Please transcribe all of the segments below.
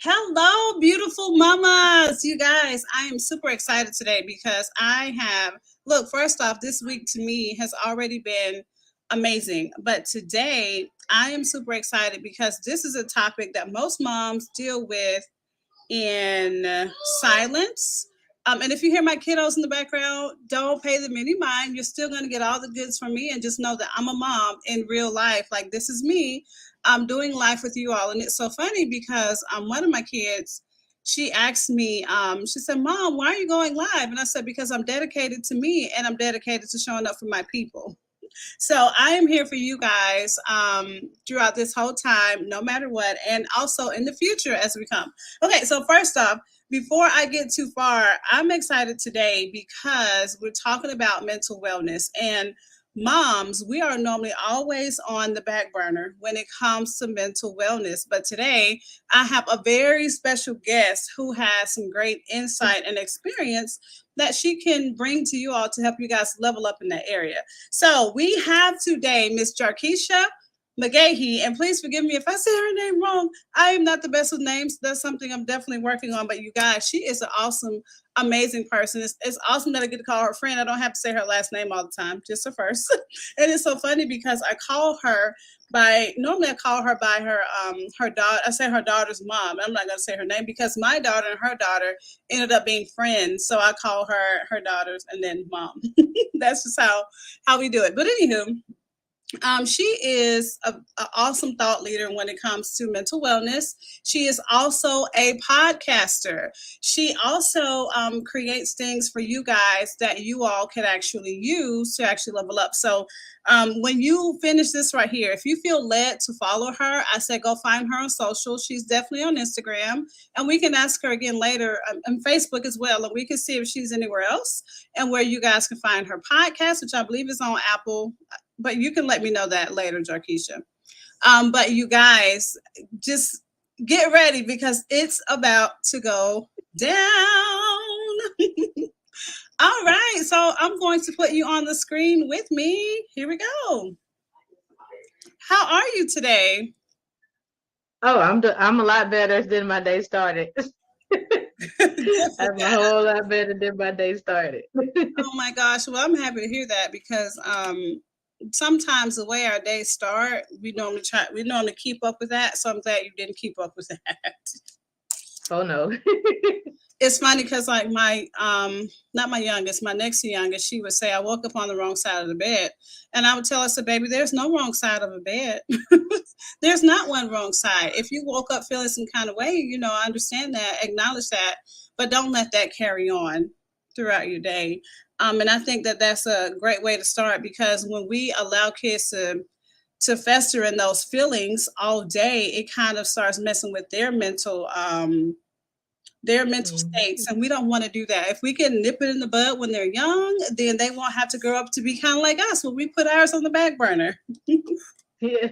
Hello, beautiful mamas. You guys, I am super excited today because look, first off, this week to me has already been amazing. But today, I am super excited because this is a topic that most moms deal with in silence. And if you hear my kiddos in the background, don't pay them any mind. You're still going to get all the goods from me, and just know that I'm a mom in real life. Like, this is me. I'm doing life with you all. And it's so funny because one of my kids, she asked me, she said, Mom, why are you going live? And I said, because I'm dedicated to me and I'm dedicated to showing up for my people. So I am here for you guys throughout this whole time, no matter what, and also in the future as we come. Okay, so first off, before I get too far, I'm excited today because we're talking about mental wellness. And moms, we are normally always on the back burner when it comes to mental wellness. But today, I have a very special guest who has some great insight and experience that she can bring to you all to help you guys level up in that area. So we have today Miss Jarkeisha McGahee, and please forgive me if I say her name wrong. I am not the best with names. That's something I'm definitely working on. But you guys, she is an awesome, amazing person. It's awesome that I get to call her friend. I don't have to say her last name all the time, just her first. And it's so funny because I call her by her daughter. I say her daughter's mom. I'm not gonna say her name because my daughter and her daughter ended up being friends. So I call her daughters and then mom. That's just how we do it. But anywho, she is an awesome thought leader when it comes to mental wellness. She is also a podcaster. She also creates things for you guys that you all can actually use to actually level up. So when you finish this right here, if you feel led to follow her, I said go find her on social. She's definitely on Instagram, and we can ask her again later on Facebook as well, and we can see if she's anywhere else and where you guys can find her podcast, which I believe is on Apple, but you can let me know that later, Jarkeisha. But you guys, just get ready because it's about to go down. All right, so I'm going to put you on the screen with me. Here we go. How are you today? Oh, I'm a lot better than my day started. I'm a whole lot better than my day started. Oh my gosh. Well, I'm happy to hear that because sometimes the way our days start, we normally keep up with that. So I'm glad you didn't keep up with that. Oh no. It's funny because like my not my youngest, my next youngest, she would say I woke up on the wrong side of the bed. And I would tell her, so baby, there's no wrong side of a bed. There's not one wrong side. If you woke up feeling some kind of way, I understand that, acknowledge that, but don't let that carry on throughout your day. And I think that that's a great way to start because when we allow kids to fester in those feelings all day, it kind of starts messing with their mental states, Mhm. and we don't want to do that. If we can nip it in the bud when they're young, then they won't have to grow up to be kind of like us when we put ours on the back burner. Yes.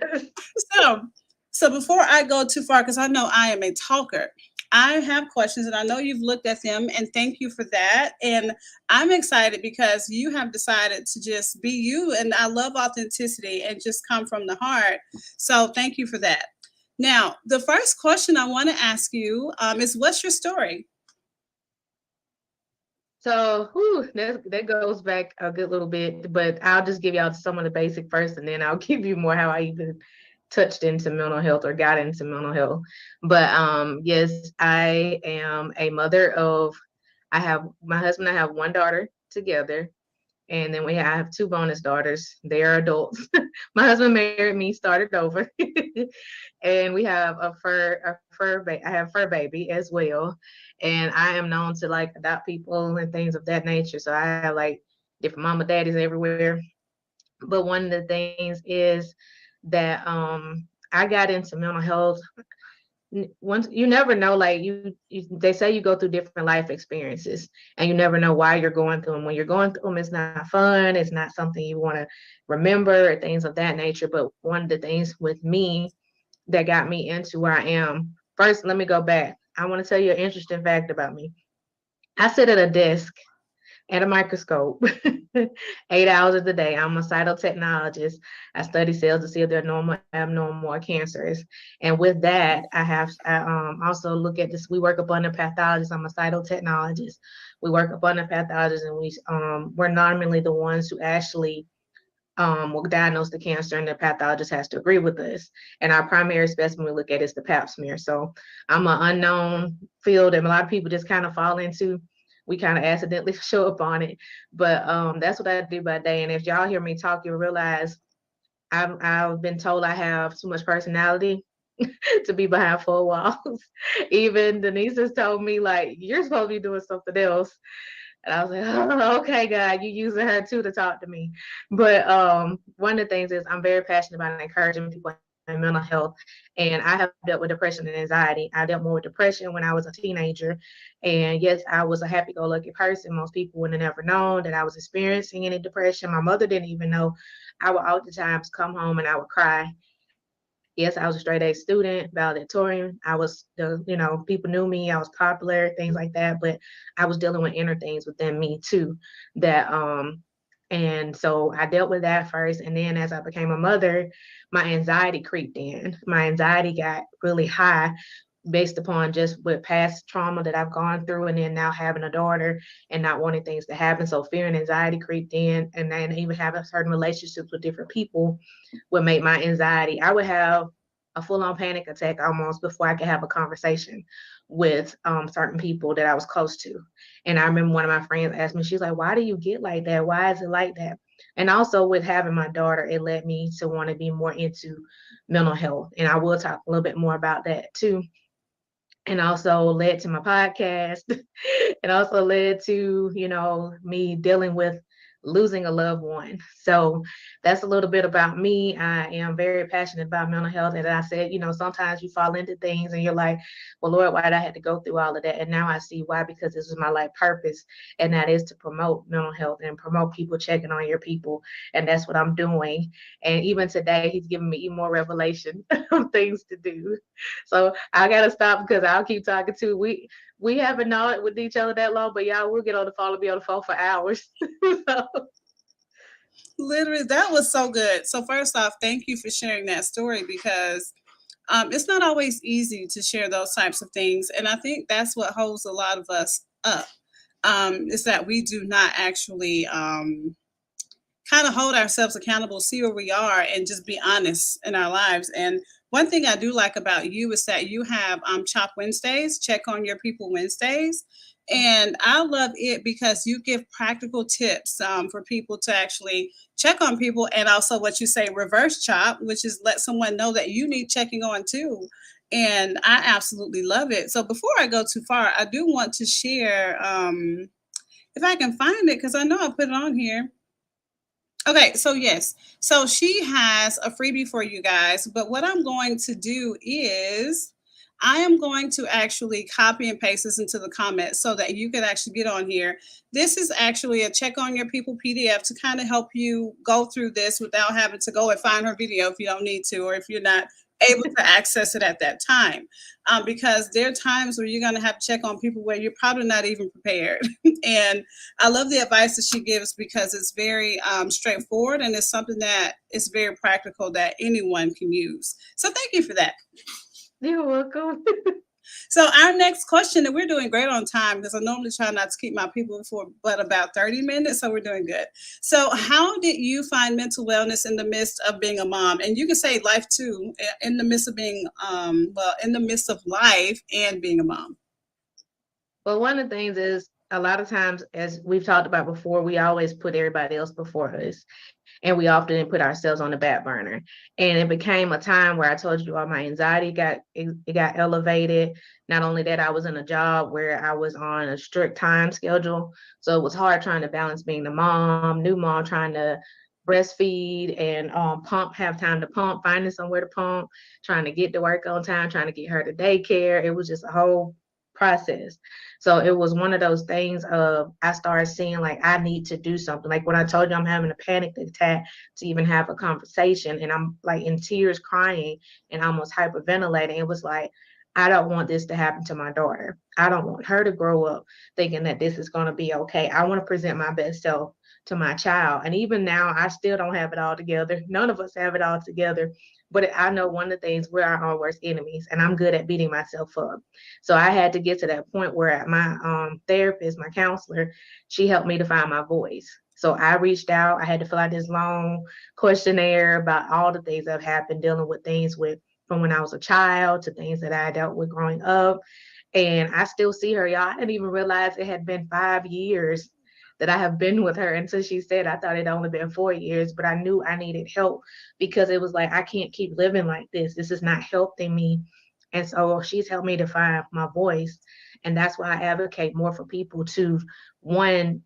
so so before I go too far, because I know I am a talker, I have questions and I know you've looked at them, and thank you for that. And I'm excited because you have decided to just be you, and I love authenticity and just come from the heart. So thank you for that. Now, the first question I want to ask you is what's your story? So, that goes back a good little bit, but I'll just give y'all some of the basic first, and then I'll give you more how I even touched into mental health or got into mental health. But yes, I am a mother of. I have my husband. I have one daughter together, and then I have two bonus daughters. They are adults. My husband married me, started over, and we have I have fur baby as well, and I am known to like adopt people and things of that nature. So I have like different mama daddies everywhere. But one of the things is that I got into mental health once. You never know, like they say you go through different life experiences and you never know why you're going through them. When you're going through them, it's not fun, it's not something you want to remember or things of that nature. But one of the things with me that got me into where I am, first let me go back. I want to tell you an interesting fact about me. I sit at a desk and a microscope 8 hours of the day. I'm a cytotechnologist. I study cells to see if they're normal, abnormal, or cancerous. And with that, I also look at this. We work up under pathologists. I'm a cytotechnologist. We work up under pathologists, and we're normally the ones who actually will diagnose the cancer, and the pathologist has to agree with us. And our primary specimen we look at is the pap smear. So I'm an unknown field and a lot of people just kind of fall into. We kind of accidentally show up on it. But that's what I do by day. And if y'all hear me talk, you'll realize I've been told I have too much personality to be behind four walls. Even Denise has told me, like, you're supposed to be doing something else. And I was like, oh, okay, God, you using her too to talk to me. But one of the things is I'm very passionate about encouraging people in mental health. And I have dealt with depression and anxiety. I dealt more with depression when I was a teenager. And yes, I was a happy-go-lucky person. Most people would have never known that I was experiencing any depression. My mother didn't even know. I would oftentimes come home and I would cry. Yes, I was a straight A student, valedictorian. I was people knew me, I was popular, things like that, but I was dealing with inner things within me too. That and so I dealt with that first. And then as I became a mother, my anxiety creeped in. My anxiety got really high based upon just with past trauma that I've gone through, and then now having a daughter and not wanting things to happen. So fear and anxiety creeped in, and then even having certain relationships with different people would make my anxiety. I would have a full-on panic attack almost before I could have a conversation with certain people that I was close to. And I remember one of my friends asked me, she's like, why do you get like that? Why is it like that? And also with having my daughter, it led me to want to be more into mental health. And I will talk a little bit more about that too. And also led to my podcast and also led to, me dealing with losing a loved one. So that's a little bit about me. I am very passionate about mental health. And I said, sometimes you fall into things and you're like, well, Lord, why did I have to go through all of that? And now I see why, because this is my life purpose. And that is to promote mental health and promote people checking on your people. And that's what I'm doing. And even today, he's giving me even more revelation of things to do. So I got to stop because I'll keep talking to we haven't known it with each other that long, but y'all will get on the phone and be on the phone for hours. So. Literally, that was so good. So first off, thank you for sharing that story, because it's not always easy to share those types of things. And I think that's what holds a lot of us up, is that we do not actually kind of hold ourselves accountable, see where we are, and just be honest in our lives. And one thing I do like about you is that you have Chop Wednesdays, Check on Your People Wednesdays. And I love it because you give practical tips for people to actually check on people, and also what you say, reverse chop, which is let someone know that you need checking on too. And I absolutely love it. So before I go too far, I do want to share, if I can find it, because I know I put it on here. Okay, so yes. So she has a freebie for you guys, but what I'm going to do is I am going to actually copy and paste this into the comments so that you can actually get on here. This is actually a Check on Your People PDF to kind of help you go through this without having to go and find her video if you don't need to, or if you're not able to access it at that time, because there are times where you're going to have to check on people where you're probably not even prepared. And I love the advice that she gives because it's very straightforward, and it's something that is very practical that anyone can use. So thank you for that. You're welcome. So our next question, and we're doing great on time because I normally try not to keep my people for but about 30 minutes, so we're doing good. So how did you find mental wellness in the midst of being a mom? And you can say life too, in the midst of being, in the midst of life and being a mom. Well, one of the things is a lot of times, as we've talked about before, we always put everybody else before us. And we often put ourselves on the back burner. And it became a time where I told you all my anxiety got elevated. Not only that, I was in a job where I was on a strict time schedule. So it was hard trying to balance being the mom, new mom, trying to breastfeed and have time to pump, finding somewhere to pump, trying to get to work on time, trying to get her to daycare. It was just a whole process. So it was one of those things of I started seeing like I need to do something. Like when I told you I'm having a panic attack to even have a conversation, and I'm like in tears crying and almost hyperventilating, it was like I don't want this to happen to my daughter. I don't want her to grow up thinking that this is going to be okay. I want to present my best self to my child. And even now, I still don't have it all together. None of us have it all together. But I know one of the things, we're our own worst enemies, and I'm good at beating myself up. So I had to get to that point where my therapist, my counselor, she helped me to find my voice. So I reached out. I had to fill out this long questionnaire about all the things that have happened, dealing with things with from when I was a child to things that I dealt with growing up. And I still see her, y'all. I didn't even realize it had been 5 years that I have been with her until she said. I thought it only been 4 years, but I knew I needed help because it was like, I can't keep living like this. This is not helping me. And so she's helped me to find my voice. And that's why I advocate more for people to, one,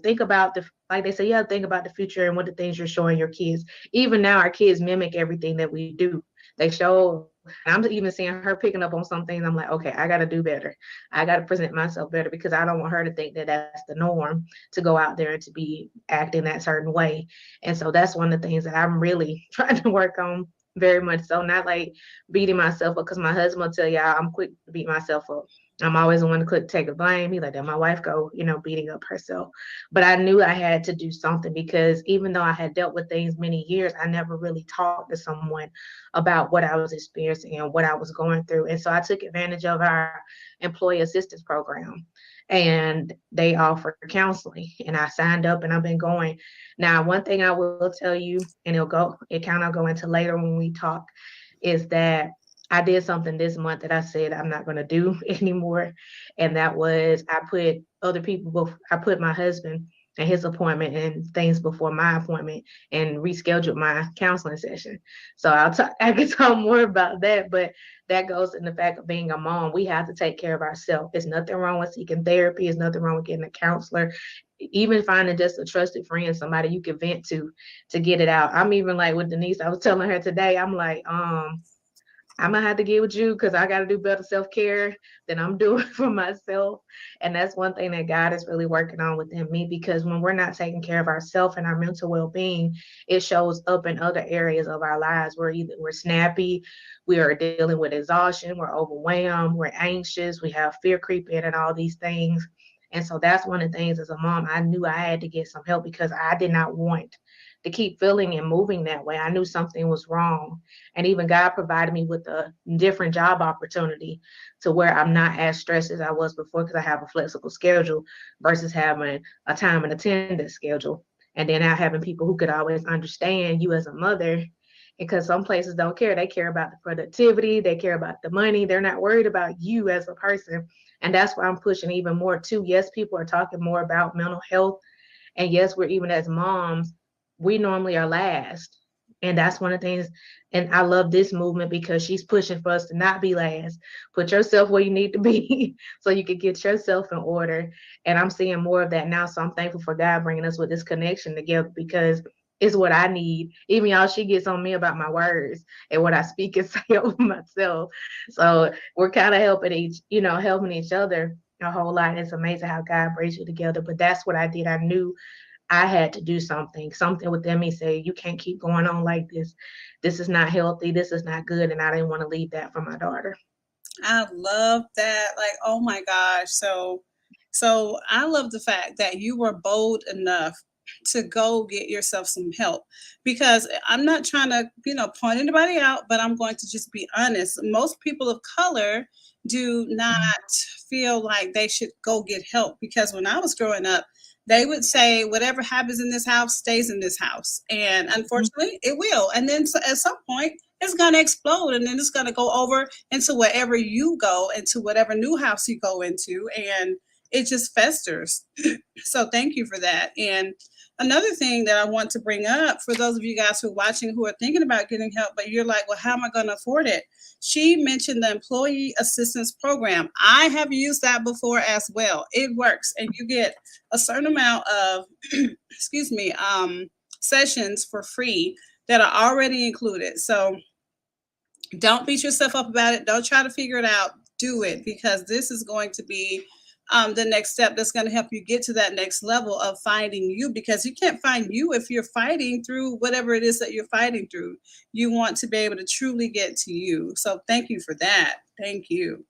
think about like they say, yeah, think about the future and what the things you're showing your kids. Even now, our kids mimic everything that we do. They show, and I'm even seeing her picking up on some things. I'm like, okay, I got to do better. I got to present myself better because I don't want her to think that that's the norm, to go out there and to be acting that certain way. And so that's one of the things that I'm really trying to work on, very much so. Not like beating myself up, because my husband will tell you I'm quick to beat myself up. I'm always the one to quick take the blame. He like that my wife go, beating up herself. But I knew I had to do something, because even though I had dealt with things many years, I never really talked to someone about what I was experiencing and what I was going through. And so I took advantage of our employee assistance program, and they offer counseling, and I signed up and I've been going. Now, one thing I will tell you, and it kind of go into later when we talk, is that I did something this month that I said I'm not going to do anymore. And that was, I put my husband and his appointment and things before my appointment, and rescheduled my counseling session. So I can talk more about that, but that goes in the fact of being a mom. We have to take care of ourselves. There's nothing wrong with seeking therapy. There's nothing wrong with getting a counselor, even finding just a trusted friend, somebody you can vent to get it out. I'm even like with Denise, I was telling her today, I'm like, I'm gonna have to get with you because I got to do better self-care than I'm doing for myself. And that's one thing that God is really working on within me, because when we're not taking care of ourselves and our mental well-being, it shows up in other areas of our lives. We're snappy, we are dealing with exhaustion, we're overwhelmed, we're anxious, we have fear creep in, and all these things. And so that's one of the things, as a mom, I knew I had to get some help, because I did not want to keep feeling and moving that way. I knew something was wrong. And even God provided me with a different job opportunity, to where I'm not as stressed as I was before, because I have a flexible schedule versus having a time and attendance schedule. And then now having people who could always understand you as a mother, because some places don't care. They care about the productivity, they care about the money. They're not worried about you as a person. And that's why I'm pushing even more too. Yes, people are talking more about mental health. And yes, we're, even as moms, we normally are last. And that's one of the things. And I love this movement because she's pushing for us to not be last. Put yourself where you need to be so you can get yourself in order. And I'm seeing more of that now. So I'm thankful for God bringing us with this connection together, because it's what I need. Even y'all, she gets on me about my words and what I speak and say over myself. So we're kind of helping each other a whole lot. It's amazing how God brings you together. But that's what I did. I knew I had to do something. Something within me say, you can't keep going on like this. This is not healthy. This is not good. And I didn't want to leave that for my daughter. I love that. Like, oh my gosh. So I love the fact that you were bold enough to go get yourself some help, because I'm not trying to, point anybody out, but I'm going to just be honest. Most people of color do not feel like they should go get help, because when I was growing up, they would say whatever happens in this house stays in this house, and unfortunately it will. And then at some point it's going to explode, and then it's going to go over into wherever you go, into whatever new house you go into, and it just festers. So thank you for that. And another thing that I want to bring up for those of you guys who are watching, who are thinking about getting help, but you're like, well, how am I going to afford it? She mentioned the employee assistance program. I have used that before as well. It works, and you get a certain amount of, excuse me, sessions for free that are already included. So don't beat yourself up about it. Don't try to figure it out. Do it, because this is going to be the next step that's going to help you get to that next level of finding you, because you can't find you if you're fighting through whatever it is that you're fighting through. You want to be able to truly get to you. So thank you for that. Thank you.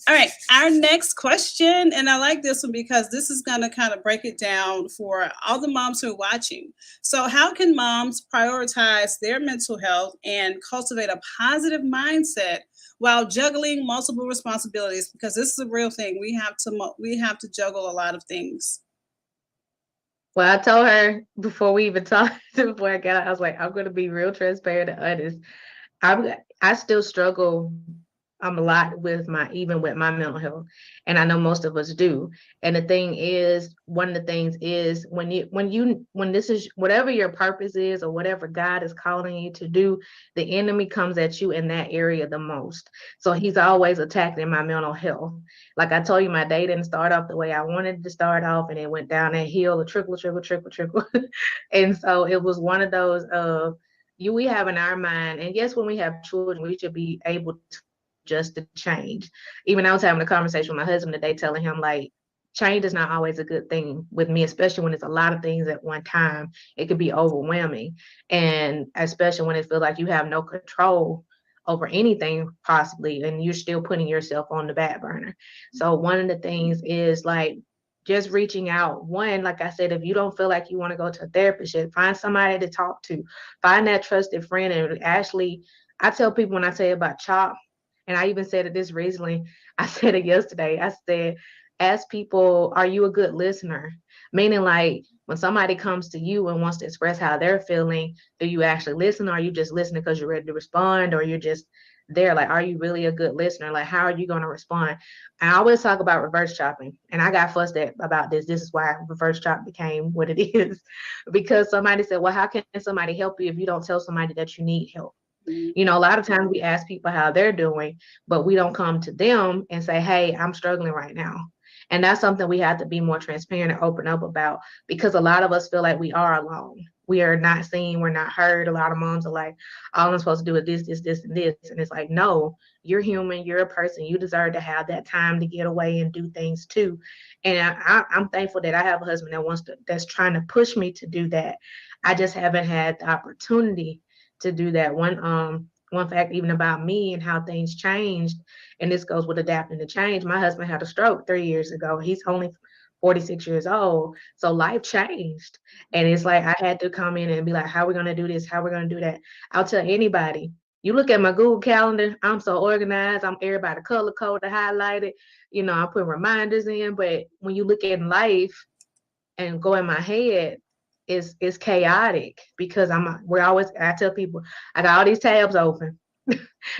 All right, our next question, and I like this one because this is going to kind of break it down for all the moms who are watching. So, how can moms prioritize their mental health and cultivate a positive mindset while juggling multiple responsibilities? Because this is a real thing. We have to juggle a lot of things. Well, I told her before we even talked, before I got out, I was like, I'm gonna be real transparent and honest. I'm I still struggle a lot with my even with my mental health, and I know most of us do. And the thing is, one of the things is when this is whatever your purpose is or whatever God is calling you to do, the enemy comes at you in that area the most. So he's always attacking my mental health. Like I told you, my day didn't start off the way I wanted to start off, and it went down that hill, a trickle, trickle, trickle, trickle. And so it was one of those of you we have in our mind, and yes, when we have children, we should be able to just to change. Even I was having a conversation with my husband today, telling him like change is not always a good thing with me, especially when it's a lot of things at one time. It could be overwhelming, and especially when it feels like you have no control over anything possibly, and you're still putting yourself on the back burner. So one of the things is like just reaching out. One, like I said, if you don't feel like you want to go to a therapist yet, find somebody to talk to, find that trusted friend. And actually, I tell people when I say about CHOP, and I even said it this recently, I said it yesterday. I said, ask people, are you a good listener? Meaning, like, when somebody comes to you and wants to express how they're feeling, do you actually listen? Or are you just listening because you're ready to respond? Or you're just there? Like, are you really a good listener? Like, how are you going to respond? I always talk about reverse chopping. And I got fussed at about this. This is why reverse chop became what it is. Because somebody said, well, how can somebody help you if you don't tell somebody that you need help? You know, a lot of times we ask people how they're doing, but we don't come to them and say, hey, I'm struggling right now. And that's something we have to be more transparent and open up about, because a lot of us feel like we are alone. We are not seen, we're not heard. A lot of moms are like, all I'm supposed to do is this, this, this, and this. And it's like, no, you're human, you're a person, you deserve to have that time to get away and do things too. And I'm thankful that I have a husband that that's trying to push me to do that. I just haven't had the opportunity to do that. One fact even about me and how things changed, and this goes with adapting to change. My husband had a stroke 3 years ago. He's only 46 years old. So life changed. And it's like I had to come in and be like, how are we gonna do this? How are we gonna do that? I'll tell anybody. You look at my Google Calendar, I'm so organized. I'm everybody color coded, highlighted. You know, I put reminders in. But when you look at life and go in my head, is chaotic because I tell people I got all these tabs open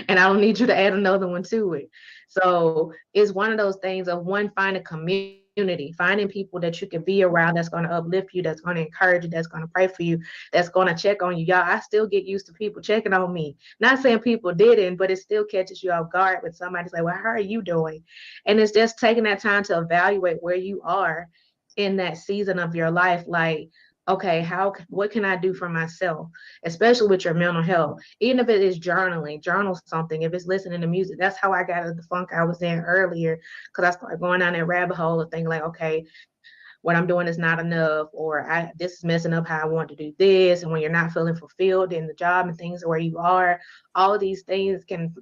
and I don't need you to add another one to it. So it's one of those things of one, find a community, finding people that you can be around that's going to uplift you, that's going to encourage you, that's going to pray for you, that's going to check on you. Y'all, I still get used to people checking on me. Not saying people didn't, but it still catches you off guard when somebody's like, well, how are you doing? And it's just taking that time to evaluate where you are in that season of your life. Like, okay, what can I do for myself, especially with your mental health? Even if it is journaling, journal something. If it's listening to music, that's how I got out of the funk I was in earlier, because I started going down that rabbit hole of thinking like, okay, what I'm doing is not enough, or this is messing up how I want to do this. And when you're not feeling fulfilled in the job and things where you are, all of these things can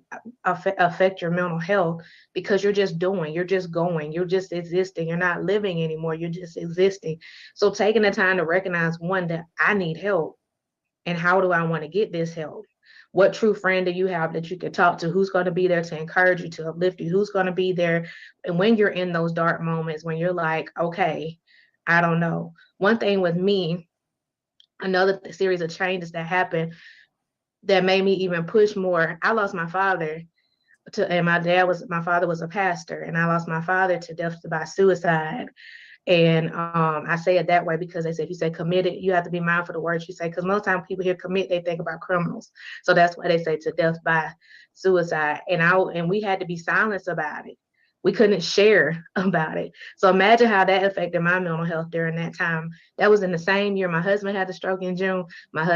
affect your mental health, because you're just doing, you're just going, you're just existing, you're not living anymore, you're just existing. So taking the time to recognize, one, that I need help, and how do I want to get this help? What true friend do you have that you can talk to? Who's going to be there to encourage you, to uplift you? Who's going to be there? And when you're in those dark moments, when you're like, okay, I don't know. One thing with me, another series of changes that happened that made me even push more. I lost my father and my father was a pastor, and I lost my father to death by suicide. And I say it that way because they said, if you say committed, you have to be mindful of the words you say, because most times people hear commit, they think about criminals. So that's why they say to death by suicide. And we had to be silenced about it. We couldn't share about it. So imagine how that affected my mental health during that time. That was in the same year my husband had a stroke in June. My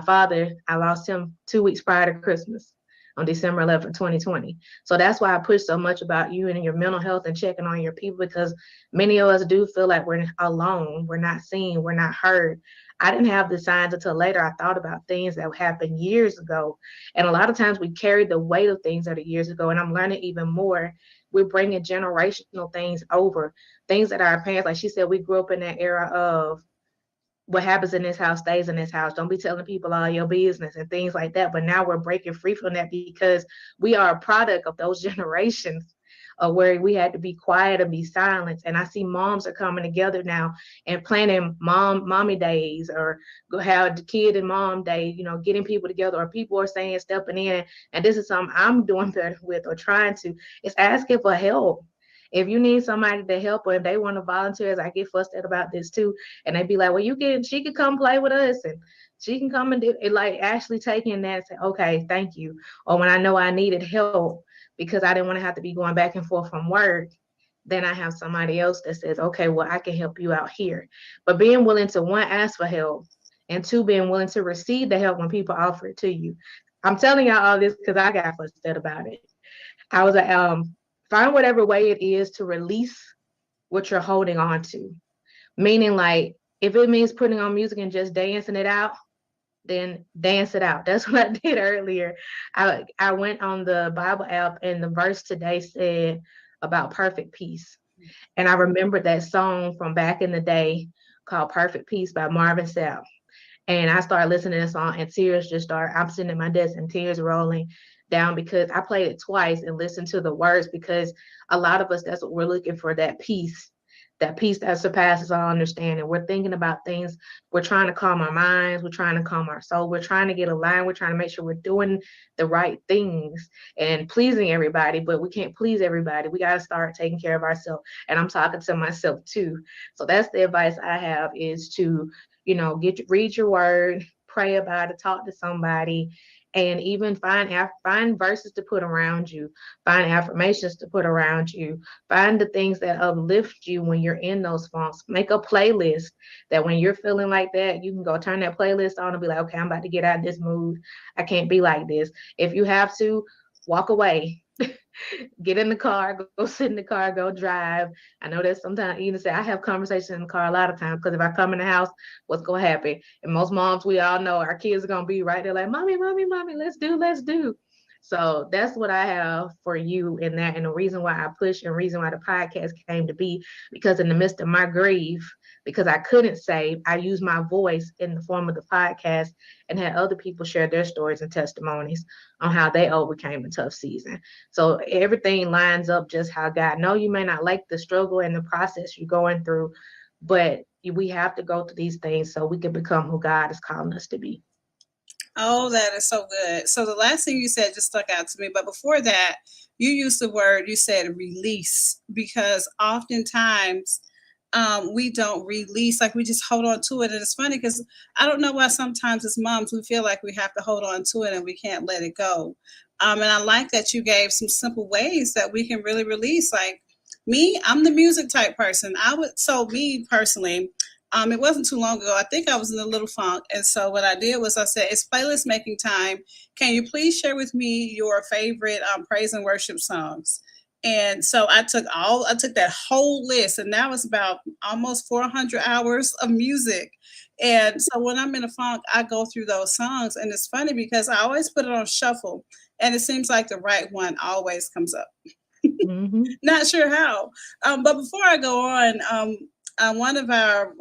father, I lost him 2 weeks prior to Christmas on December 11th, 2020. So that's why I push so much about you and your mental health and checking on your people, because many of us do feel like we're alone, we're not seen, we're not heard. I didn't have the signs until later. I thought about things that happened years ago. And a lot of times we carry the weight of things that are years ago. And I'm learning even more. We're bringing generational things over, things that our parents, like she said, we grew up in that era of what happens in this house stays in this house. Don't be telling people all your business and things like that. But now we're breaking free from that because we are a product of those generations where we had to be quiet and be silent. And I see moms are coming together now and planning mommy days, or go have the kid and mom day, getting people together, or people are saying, stepping in. And this is something I'm doing better with, or trying to, is asking for help. If you need somebody to help, or if they want to volunteer, as I get frustrated about this too, and they be like, well, she could come play with us, and she can come and do it, like actually taking that and say, okay, thank you. Or when I know I needed help because I didn't want to have to be going back and forth from work, then I have somebody else that says, okay, well, I can help you out here. But being willing to, one, ask for help, and two, being willing to receive the help when people offer it to you. I'm telling y'all all this because I got frustrated about it. I was like, find whatever way it is to release what you're holding on to. Meaning, like, if it means putting on music and just dancing it out, then dance it out. That's what I did earlier. I went on the Bible app, and the verse today said about perfect peace. And I remembered that song from back in the day called Perfect Peace by Marvin Sapp. And I started listening to the song, and tears just started. I'm sitting at my desk and tears rolling down because I played it twice and listened to the words, because a lot of us, that's what we're looking for, that peace that surpasses all understanding. We're thinking about things. We're trying to calm our minds. We're trying to calm our soul. We're trying to get aligned. We're trying to make sure we're doing the right things and pleasing everybody, but we can't please everybody. We got to start taking care of ourselves. And I'm talking to myself too. So that's the advice I have, is to, read your word, pray about it, talk to somebody, and even find verses to put around you, find affirmations to put around you, find the things that uplift you when you're in those funks. Make a playlist that when you're feeling like that, you can go turn that playlist on and be like, okay, I'm about to get out of this mood. I can't be like this. If you have to, walk away. Get in the car, go sit in the car, go drive. I know that sometimes, say, I have conversations in the car a lot of times, because if I come in the house, what's going to happen? And most moms, we all know our kids are going to be right there like, mommy, let's do. So that's what I have for you in that. And the reason why I push, and reason why the podcast came to be, because in the midst of my grief, because I couldn't say, I used my voice in the form of the podcast and had other people share their stories and testimonies on how they overcame a tough season. So everything lines up just how God. No, you may not like the struggle and the process you're going through, but we have to go through these things so we can become who God is calling us to be. Oh, that is so good. So the last thing you said just stuck out to me. But before that, you used the word, you said release, because oftentimes we don't release, like we just hold on to it. And it's funny because I don't know why sometimes as moms we feel like we have to hold on to it and we can't let it go. And I like that you gave some simple ways that we can really release. Like me, I'm the music type person. So me personally, it wasn't too long ago. I think I was in a little funk. And so what I did was I said, it's playlist making time. Can you please share with me your favorite praise and worship songs? And so I took that whole list, and that was about almost 400 hours of music. And so when I'm in a funk, I go through those songs. And it's funny because I always put it on shuffle, and it seems like the right one always comes up. Mm-hmm. Not sure how. But before I go on, one of our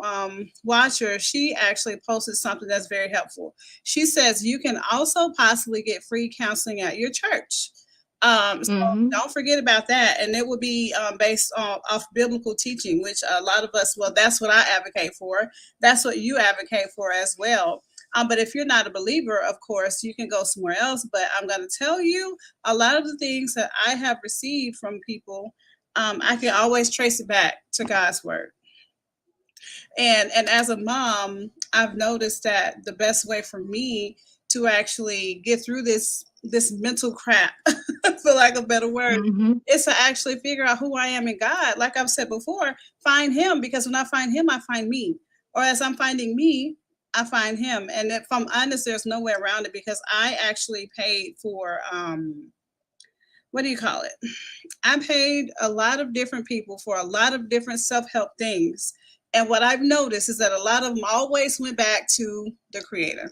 watchers, she actually posted something that's very helpful. She says you can also possibly get free counseling at your church. So don't forget about that. And it will be based off biblical teaching, which a lot of us, well, that's what I advocate for. That's what you advocate for as well. But if you're not a believer, of course, you can go somewhere else. But I'm going to tell you a lot of the things that I have received from people, I can always trace it back to God's word. And as a mom, I've noticed that the best way for me to actually get through this mental crap, for lack of a better word, is to actually figure out who I am in God. Like I've said before, find him, because when I find him, I find me. Or as I'm finding me, I find him. And if I'm honest, there's no way around it, because I actually paid for what do you call it? I paid a lot of different people for a lot of different self-help things. And what I've noticed is that a lot of them always went back to the creator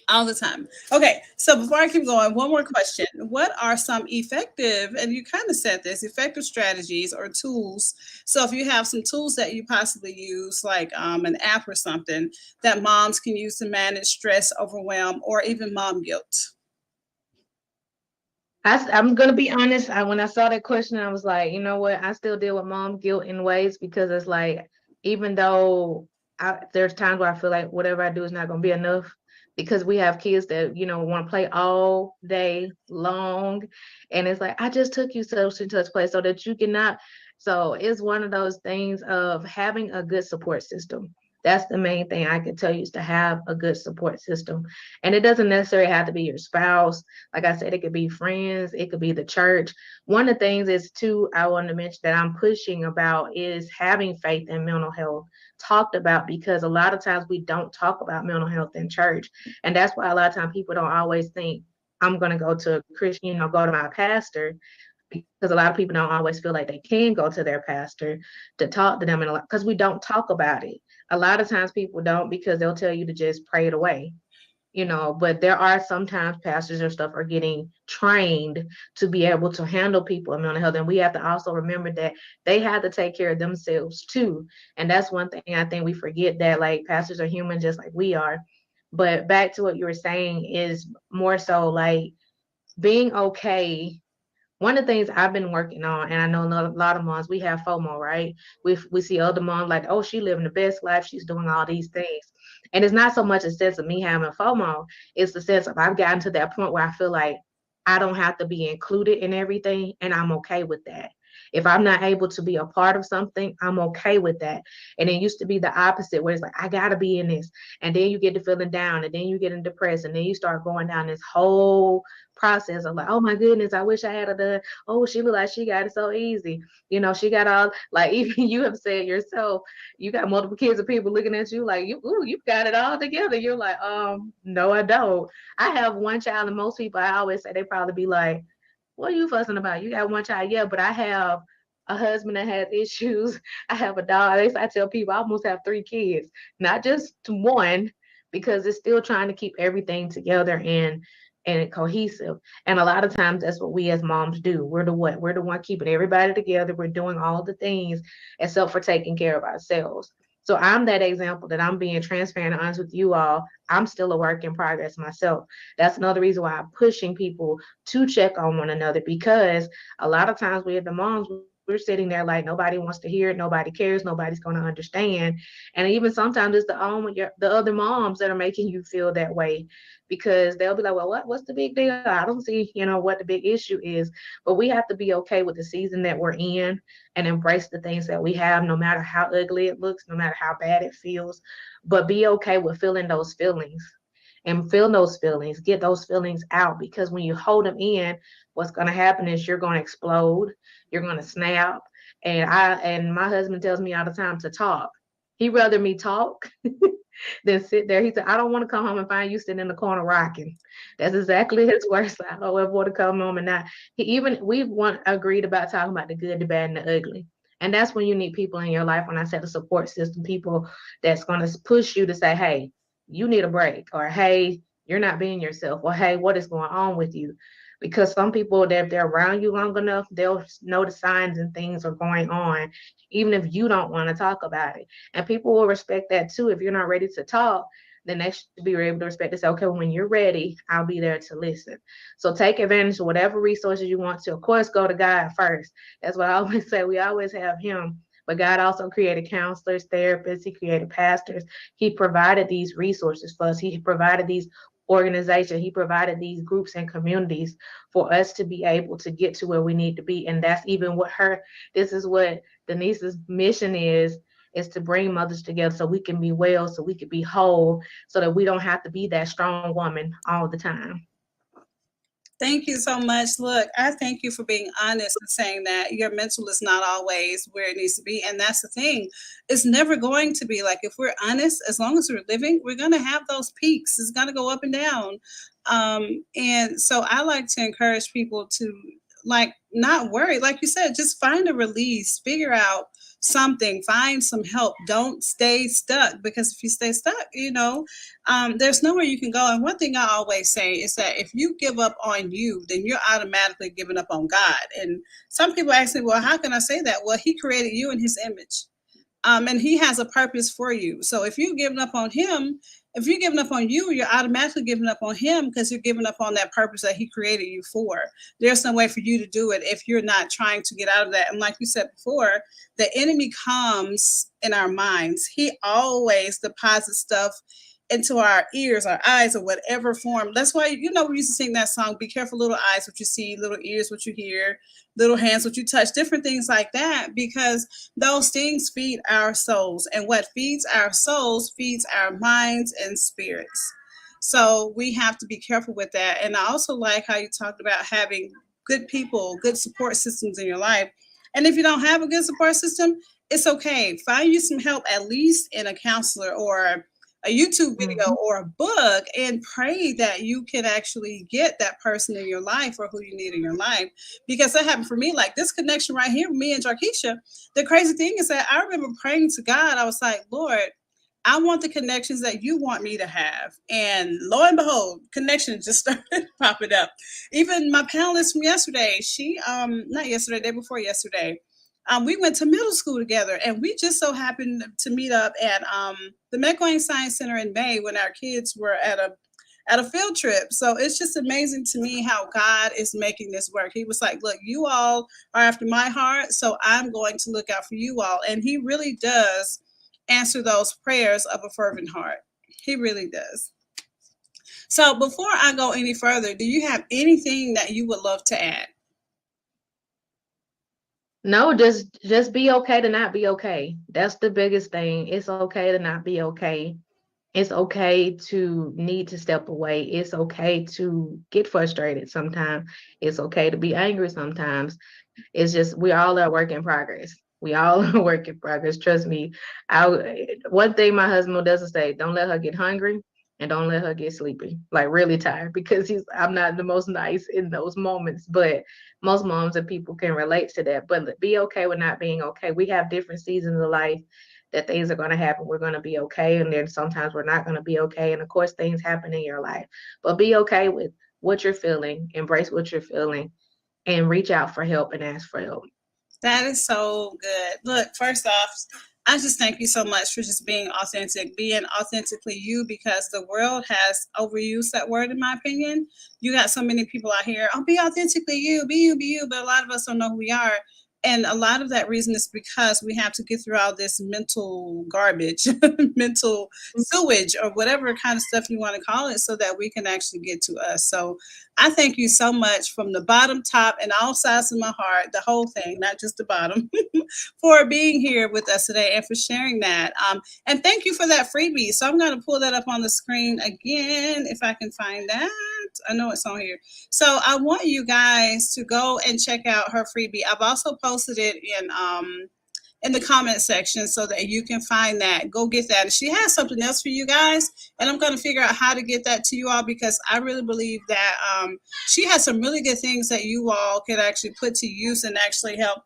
all the time. Okay, so before I keep going, one more question. What are some effective, and you kind of said this, effective strategies or tools? So if you have some tools that you possibly use, like an app or something that moms can use to manage stress, overwhelm, or even mom guilt. I'm gonna be honest. When I saw that question, I was like, you know what? I still deal with mom guilt in ways because it's like, even though there's times where I feel like whatever I do is not gonna be enough, because we have kids that want to play all day long, and it's like I just took you to such and such place so that you cannot. So it's one of those things of having a good support system. That's the main thing I can tell you, is to have a good support system, and it doesn't necessarily have to be your spouse. Like I said, it could be friends, it could be the church. One of the things is too, I want to mention that I'm pushing about is having faith in mental health talked about, because a lot of times we don't talk about mental health in church. And that's why a lot of times people don't always think I'm going to go to a Christian, go to my pastor, because a lot of people don't always feel like they can go to their pastor to talk to them, and a lot because we don't talk about it. A lot of times people don't, because they'll tell you to just pray it away. But there are sometimes pastors or stuff are getting trained to be able to handle people in mental health. And we have to also remember that they have to take care of themselves too. And that's one thing I think we forget, that like pastors are human just like we are. But back to what you were saying is more so like being okay. One of the things I've been working on, and I know a lot of moms, we have FOMO, right? We see other moms like, oh, she living the best life, she's doing all these things. And it's not so much a sense of me having FOMO, it's the sense of I've gotten to that point where I feel like I don't have to be included in everything, and I'm okay with that. If I'm not able to be a part of something, I'm okay with that. And it used to be the opposite, where it's like, I gotta be in this. And then you get to feeling down, and then you get depressed, and then you start going down this whole process of like, oh my goodness, I wish I had a done. Oh, she look like she got it so easy. She got all, like, even you have said yourself, you got multiple kids of people looking at you like, you've got it all together. You're like, no, I don't. I have one child, and most people, I always say, they probably be like, what are you fussing about? You got one child. Yeah, but I have a husband that has issues. I have a dog. I tell people I almost have 3 kids, not just one, because it's still trying to keep everything together and cohesive. And a lot of times that's what we as moms do. We're the what? We're the one keeping everybody together. We're doing all the things except for taking care of ourselves. So I'm that example, that I'm being transparent and honest with you all. I'm still a work in progress myself. That's another reason why I'm pushing people to check on one another, because a lot of times we, as the moms, we're sitting there like nobody wants to hear it, nobody cares, nobody's going to understand. And even sometimes it's the other moms that are making you feel that way, because they'll be like, well, what's the big deal? I don't see, what the big issue is. But we have to be okay with the season that we're in and embrace the things that we have, no matter how ugly it looks, no matter how bad it feels. But be okay with feeling those feelings, and feel those feelings, get those feelings out, because when you hold them in, what's going to happen is you're going to explode, you're going to snap. And my husband tells me all the time to talk. He'd rather me talk than sit there. He said, I don't want to come home and find you sitting in the corner rocking. That's exactly his words. I don't ever want to come home and not. We've agreed about talking about the good, the bad, and the ugly. And that's when you need people in your life. When I said a support system, people that's going to push you to say, hey, you need a break, or hey, you're not being yourself, or hey, what is going on with you? Because some people, that if they're around you long enough, they'll know the signs and things are going on, even if you don't want to talk about it. And people will respect that too. If you're not ready to talk, then they should be able to respect to say, okay, when you're ready, I'll be there to listen. So take advantage of whatever resources you want to. Of course, go to God first. That's what I always say. We always have Him. But God also created counselors, therapists, He created pastors. He provided these resources for us. He provided these organizations. He provided these groups and communities for us to be able to get to where we need to be. And that's even this is what Denise's mission is to bring mothers together so we can be well, so we can be whole, so that we don't have to be that strong woman all the time. Thank you so much. Look, I thank you for being honest and saying that your mental is not always where it needs to be. And that's the thing. It's never going to be like, if we're honest, as long as we're living, we're going to have those peaks. It's going to go up and down. And so I like to encourage people to, like, not worry. Like you said, just find a release, figure out something, find some help. Don't stay stuck, because if you stay stuck, there's nowhere you can go. And one thing I always say is that if you give up on you, then you're automatically giving up on God. And some people ask me, well, how can I say that? Well, he created you in his image. And he has a purpose for you. So if you're giving up on him, if you're giving up on you, you're automatically giving up on him, because you're giving up on that purpose that he created you for. There's no way for you to do it if you're not trying to get out of that. And like you said before, the enemy comes in our minds. He always deposits stuff into our ears, our eyes, or whatever form. That's why, we used to sing that song, be careful, little eyes, what you see, little ears, what you hear, little hands, what you touch, different things like that, because those things feed our souls. And what feeds our souls feeds our minds and spirits. So we have to be careful with that. And I also like how you talked about having good people, good support systems in your life. And if you don't have a good support system, it's okay. Find you some help, at least in a counselor or a YouTube video or a book, and pray that you can actually get that person in your life or who you need in your life. Because that happened for me, like this connection right here with me and Jarkeisha. The crazy thing is that I remember praying to God. I was like, Lord, I want the connections that you want me to have. And lo and behold, connections just started popping up. Even my panelist from yesterday, she, not yesterday, day before yesterday, we went to middle school together, and we just so happened to meet up at the McElwain Science Center in May when our kids were at a field trip. So it's just amazing to me how God is making this work. He was like, look, you all are after my heart, so I'm going to look out for you all. And he really does answer those prayers of a fervent heart. He really does. So before I go any further, do you have anything that you would love to add? No, just be okay to not be okay. That's the biggest thing. It's okay to not be okay. It's okay to need to step away. It's okay to get frustrated sometimes. It's okay to be angry sometimes. It's just, we all are work in progress. We all are work in progress. Trust me. One thing my husband doesn't say, don't let her get hungry and don't let her get sleepy, like really tired, because I'm not the most nice in those moments, but most moms and people can relate to that. But be okay with not being okay. We have different seasons of life that things are going to happen. We're going to be okay. And then sometimes we're not going to be okay. And of course, things happen in your life, but be okay with what you're feeling, embrace what you're feeling, and reach out for help and ask for help. That is so good. Look, first off, I just thank you so much for just being authentic, being authentically you, because the world has overused that word, in my opinion. You got so many people out here, oh, be authentically you, be you, be you. But a lot of us don't know who we are. And a lot of that reason is because we have to get through all this mental garbage, mental sewage, or whatever kind of stuff you want to call it, so that we can actually get to us. So I thank you so much from the bottom, top, and all sides of my heart, the whole thing, not just the bottom, for being here with us today and for sharing that. And thank you for that freebie. So I'm going to pull that up on the screen again, if I can find that. I know it's on here. So I want you guys to go and check out her freebie. I've also posted it in the comment section so that you can find that. Go get that. And she has something else for you guys, and I'm going to figure out how to get that to you all, because I really believe that she has some really good things that you all could actually put to use and actually help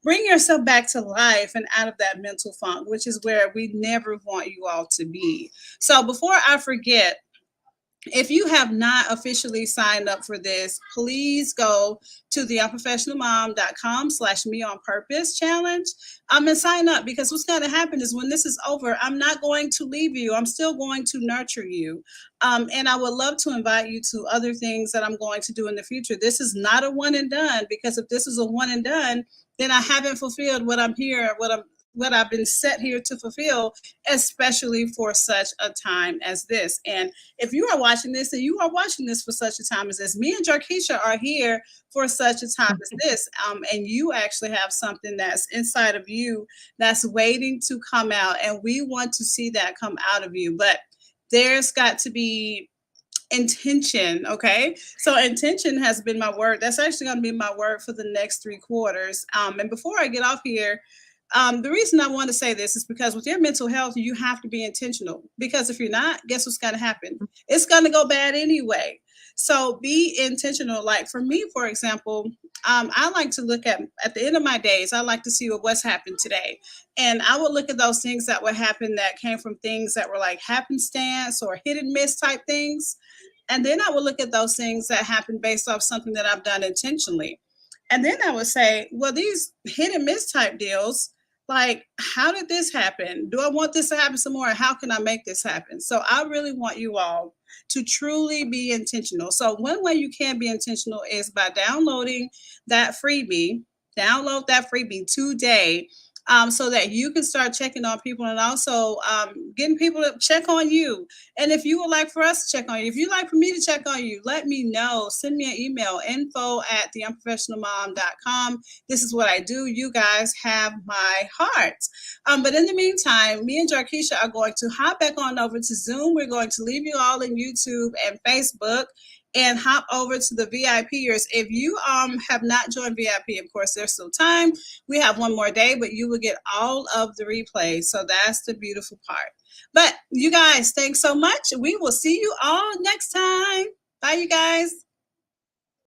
bring yourself back to life and out of that mental funk, which is where we never want you all to be. So before I forget, if you have not officially signed up for this, please go to theunprofessionalmom.com/me-on-purpose challenge and sign up, because what's going to happen is when this is over, I'm not going to leave you. I'm still going to nurture you. And I would love to invite you to other things that I'm going to do in the future. This is not a one and done, because if this is a one and done, then I haven't fulfilled what I've been set here to fulfill, especially for such a time as this. And if you are watching this, and you are watching this for such a time as this, me and Jarkeisha are here for such a time as this. And you actually have something that's inside of you that's waiting to come out. And we want to see that come out of you. But there's got to be intention. Okay. So intention has been my word. That's actually going to be my word for the next 3 quarters. And before I get off here, the reason I want to say this is because with your mental health, you have to be intentional, because if you're not, guess what's going to happen? It's going to go bad anyway. So be intentional. Like for me, for example, I like to look at the end of my days, I like to see what's happened today. And I would look at those things that would happen that came from things that were like happenstance or hit and miss type things. And then I would look at those things that happened based off something that I've done intentionally. And then I would say, well, these hit and miss type deals, like, how did this happen? Do I want this to happen some more? How can I make this happen? So I really want you all to truly be intentional. So one way you can be intentional is by downloading that freebie. Download that freebie today, so that you can start checking on people and also getting people to check on you. And if you would like for us to check on you, if you'd like for me to check on you, let me know. Send me an email, info@theunprofessionalmom.com. This is what I do. You guys have my heart. But in the meantime, me and Jarkeisha are going to hop back on over to Zoom. We're going to leave you all in YouTube and Facebook and hop over to the VIPers. If you have not joined VIP, of course, there's still time. We have one more day, but you will get all of the replays. So that's the beautiful part. But you guys, thanks so much. We will see you all next time. Bye, you guys.